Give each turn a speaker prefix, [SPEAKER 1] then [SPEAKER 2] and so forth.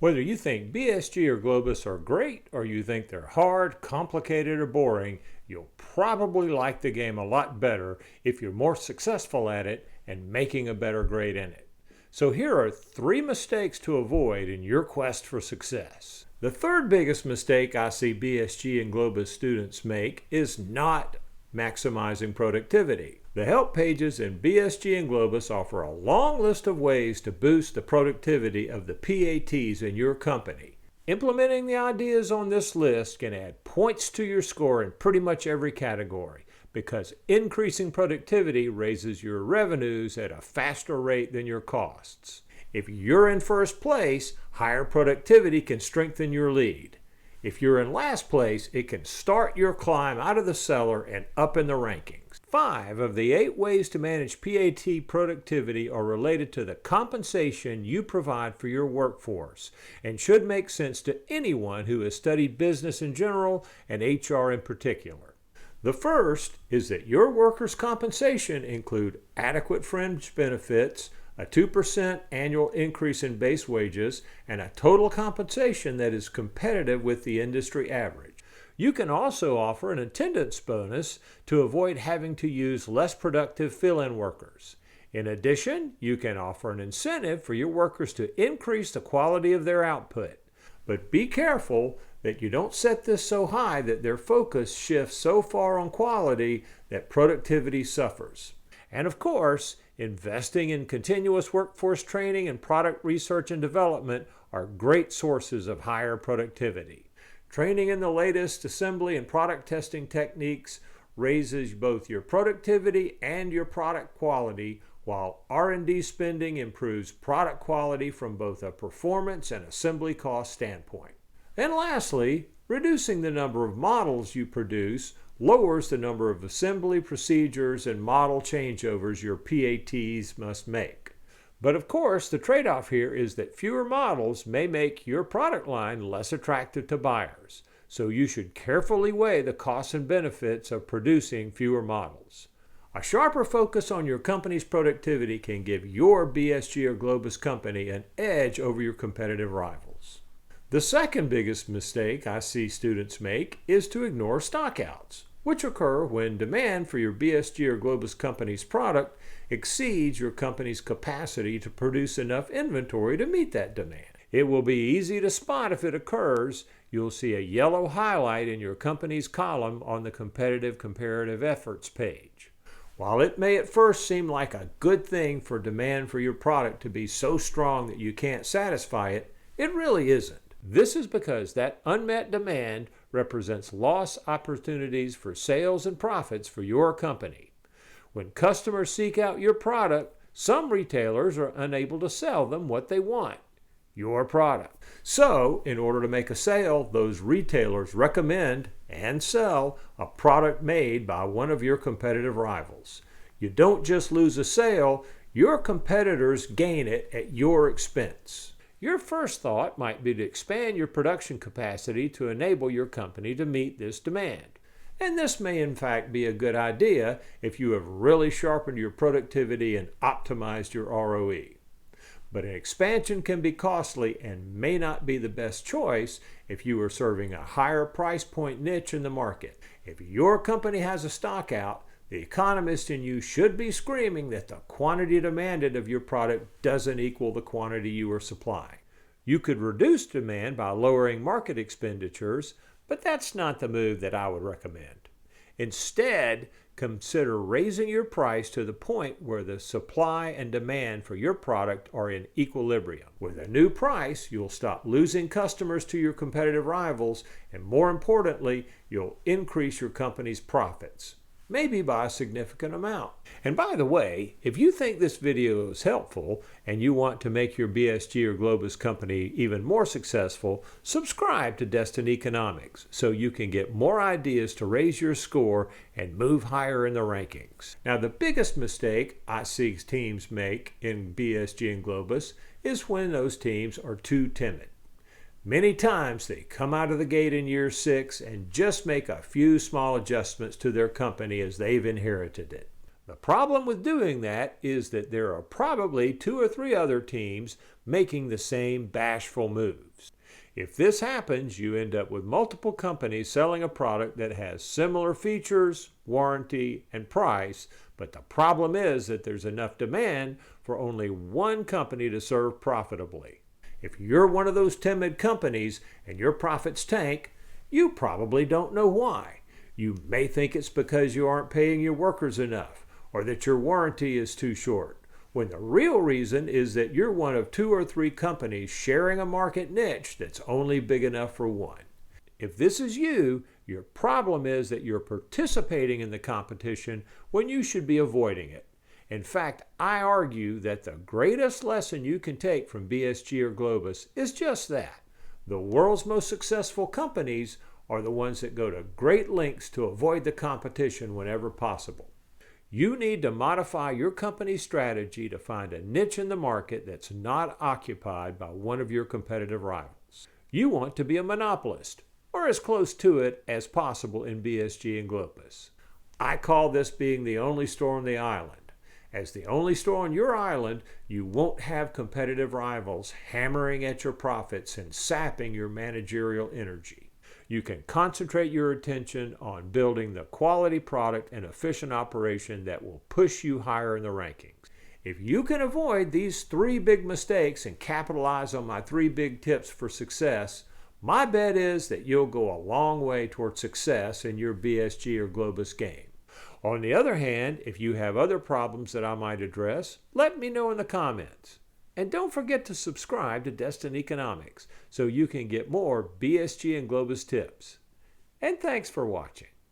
[SPEAKER 1] Whether you think BSG or GLO-BUS are great or you think they're hard, complicated, or boring, you'll probably like the game a lot better if you're more successful at it and making a better grade in it. So here are 3 mistakes to avoid in your quest for success. The third biggest mistake I see BSG and GLO-BUS students make is not maximizing productivity. The help pages in BSG and GLO-BUS offer a long list of ways to boost the productivity of the PATs in your company. Implementing the ideas on this list can add points to your score in pretty much every category, because increasing productivity raises your revenues at a faster rate than your costs. If you're in first place, higher productivity can strengthen your lead. If you're in last place, it can start your climb out of the cellar and up in the rankings. 5 of the 8 ways to manage PAT productivity are related to the compensation you provide for your workforce and should make sense to anyone who has studied business in general and HR in particular. The first is that your workers' compensation include adequate fringe benefits, a 2% annual increase in base wages, and a total compensation that is competitive with the industry average. You can also offer an attendance bonus to avoid having to use less productive fill-in workers. In addition, you can offer an incentive for your workers to increase the quality of their output. But be careful that you don't set this so high that their focus shifts so far on quality that productivity suffers. And of course, investing in continuous workforce training and product research and development are great sources of higher productivity. Training in the latest assembly and product testing techniques raises both your productivity and your product quality, while R&D spending improves product quality from both a performance and assembly cost standpoint. And lastly, reducing the number of models you produce lowers the number of assembly procedures and model changeovers your PATs must make. But of course, the trade-off here is that fewer models may make your product line less attractive to buyers. So you should carefully weigh the costs and benefits of producing fewer models. A sharper focus on your company's productivity can give your BSG or GLO-BUS company an edge over your competitive rivals. The second biggest mistake I see students make is to ignore stockouts, which occur when demand for your BSG or GLO-BUS company's product exceeds your company's capacity to produce enough inventory to meet that demand. It will be easy to spot if it occurs. You'll see a yellow highlight in your company's column on the competitive comparative efforts page. While it may at first seem like a good thing for demand for your product to be so strong that you can't satisfy it, it really isn't. This is because that unmet demand represents lost opportunities for sales and profits for your company. When customers seek out your product, some retailers are unable to sell them what they want, your product. So, in order to make a sale, those retailers recommend and sell a product made by one of your competitive rivals. You don't just lose a sale, your competitors gain it at your expense. Your first thought might be to expand your production capacity to enable your company to meet this demand. And this may in fact be a good idea if you have really sharpened your productivity and optimized your ROE. But an expansion can be costly and may not be the best choice if you are serving a higher price point niche in the market. If your company has a stock out, the economist in you should be screaming that the quantity demanded of your product doesn't equal the quantity you are supplying. You could reduce demand by lowering market expenditures, but that's not the move that I would recommend. Instead, consider raising your price to the point where the supply and demand for your product are in equilibrium. With a new price, you'll stop losing customers to your competitive rivals, and more importantly, you'll increase your company's profits, maybe by a significant amount. And by the way, if you think this video is helpful and you want to make your BSG or GLO-BUS company even more successful, subscribe to Destin Economics so you can get more ideas to raise your score and move higher in the rankings. Now, the biggest mistake I see teams make in BSG and GLO-BUS is when those teams are too timid. Many times they come out of the gate in year 6 and just make a few small adjustments to their company as they've inherited it. The problem with doing that is that there are probably 2 or 3 other teams making the same bashful moves. If this happens, you end up with multiple companies selling a product that has similar features, warranty, and price, but the problem is that there's enough demand for only one company to serve profitably. If you're one of those timid companies and your profits tank, you probably don't know why. You may think it's because you aren't paying your workers enough, or that your warranty is too short, when the real reason is that you're one of 2 or 3 companies sharing a market niche that's only big enough for one. If this is you, your problem is that you're participating in the competition when you should be avoiding it. In fact, I argue that the greatest lesson you can take from BSG or GLO-BUS is just that. The world's most successful companies are the ones that go to great lengths to avoid the competition whenever possible. You need to modify your company's strategy to find a niche in the market that's not occupied by one of your competitive rivals. You want to be a monopolist, or as close to it as possible in BSG and GLO-BUS. I call this being the only store on the island. As the only store on your island, you won't have competitive rivals hammering at your profits and sapping your managerial energy. You can concentrate your attention on building the quality product and efficient operation that will push you higher in the rankings. If you can avoid these 3 big mistakes and capitalize on my 3 big tips for success, my bet is that you'll go a long way toward success in your BSG or GLO-BUS game. On the other hand, if you have other problems that I might address, let me know in the comments. And don't forget to subscribe to Destin Economics so you can get more BSG and GLO-BUS tips. And thanks for watching.